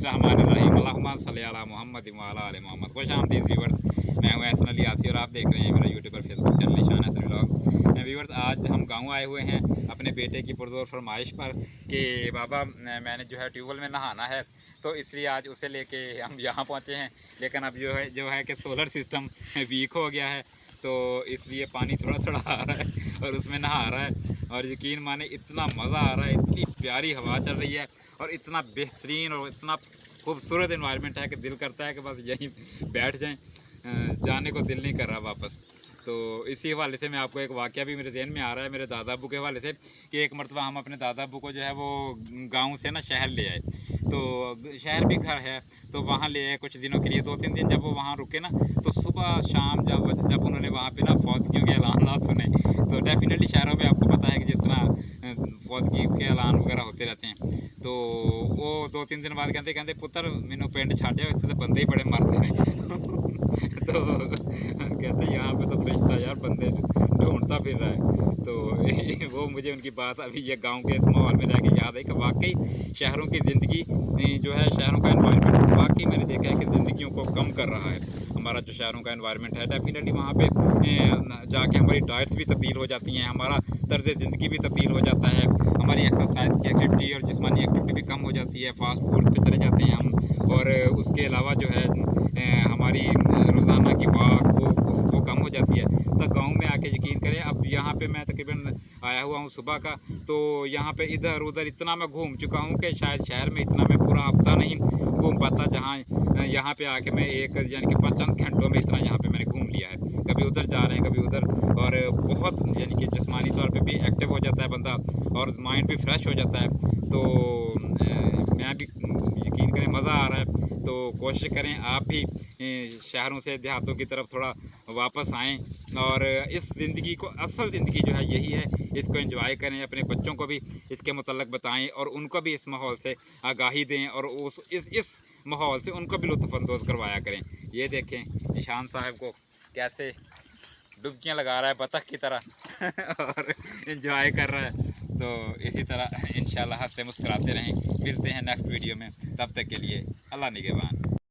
बिस्मिल्लाहिर्रहमानिर्रहीम अल्लाहुम्मा सल्लि अला मुहम्मद व अला आलि मोहम्मद। खुशामदीद व्यूअर्स, मैं हूं एहसन अली यासी और आप देख रहे हैं मेरा यूट्यूब और Facebook channel Ishaan Ehsan vlog. Viewers, आज हम गाँव आए हुए हैं अपने बेटे की पुरज़ोर फरमाइश पर कि बाबा मैंने जो है ट्यूबवेल में नहाना है, तो इसलिए आज उसे लेके हम यहाँ पहुँचे हैं। लेकिन अब जो है कि सोलर सिस्टम वीक हो गया है, तो इसलिए पानी थोड़ा थोड़ा आ रहा है और उसमें नहा रहा है। और यकीन माने इतना मज़ा आ रहा है, इतनी प्यारी हवा चल रही है और इतना बेहतरीन और इतना खूबसूरत इन्वायरमेंट है कि दिल करता है कि बस यहीं बैठ जाएं। जाने को दिल नहीं कर रहा वापस। तो इसी हवाले से मैं आपको एक वाक़या भी मेरे ज़हन में आ रहा है मेरे दादा अब्बू के हवाले से कि एक मरतबा हम अपने दादा अब्बू को जो है वो गाँव से ना शहर ले आए। तो शहर भी घर है, तो वहाँ ले आए कुछ दिनों के लिए। 2-3 दिन जब वो वहाँ रुके ना, तो सुबह शाम जब उन्होंने वहाँ पे ना फौतगियों के ऐलानात सुने, तो डेफ़िनेटली शहरों में आपको पता है कि जिस तरह फौतगी के ऐलान वगैरह होते रहते हैं। तो वो 2-3 दिन बाद कहते पुत्र मैनू पिंड छड्ड इत्थे तो बंदे ही बड़े मरते हैं। तो कहते यहाँ पे तो फरिश्ता यार बंदे ढूंढता फिर रहा है। तो वो मुझे उनकी बात अभी ये गांव के इस माहौल में रह के याद है कि वाकई शहरों की ज़िंदगी जो है, शहरों का एनवायरनमेंट वाकई मैंने देखा है कि ज़िंदगियों को कम कर रहा है। हमारा जो शहरों का एनवायरनमेंट है, डेफिनेटली वहाँ पे जाके हमारी डाइट्स भी तब्दील हो जाती हैं, हमारा तर्ज ज़िंदगी भी तब्दील हो जाता है, हमारी एक्सरसाइज की एक्टिविटी और जिस्मानी एक्टिविटी भी कम हो जाती है, फास्ट फूड पे चले जाते हैं हम। और उसके अलावा जो है हमारी रोज़ाना की वाक वो कम हो जाती है। तो गाँव में आके यकीन करें, अब यहाँ पे मैं तकरीबन आया हुआ हूँ सुबह का, तो यहाँ पे इधर उधर इतना मैं घूम चुका हूँ कि शायद शहर में इतना मैं पूरा हफ्ता नहीं घूम पाता, जहाँ यहाँ पे आके मैं एक यानी कि 5 चंद घंटों में इतना यहाँ पे मैंने घूम लिया है। कभी उधर जा रहे हैं कभी उधर, और बहुत यानी कि जिस्मानी तौर पे भी एक्टिव हो जाता है बंदा और माइंड भी फ्रेश हो जाता है। तो मैं भी यकीन करें मज़ा आ रहा है। तो कोशिश करें आप भी शहरों से देहातों की तरफ थोड़ा वापस आएँ और इस ज़िंदगी को, असल ज़िंदगी जो है यही है, इसको एंजॉय करें, अपने बच्चों को भी इसके मुतल्लक बताएं और उनको भी इस माहौल से आगाही दें और इस माहौल से उनको भी लुत्फ़अंदोज़ करवाया करें। ये देखें ईशान साहब को कैसे डुबकियाँ लगा रहा है बतख की तरह और एंजॉय कर रहा है। तो इसी तरह इंशाल्लाह हँसते मुस्कुराते रहें। मिलते हैं नेक्स्ट वीडियो में, तब तक के लिए अल्लाह निगहबान।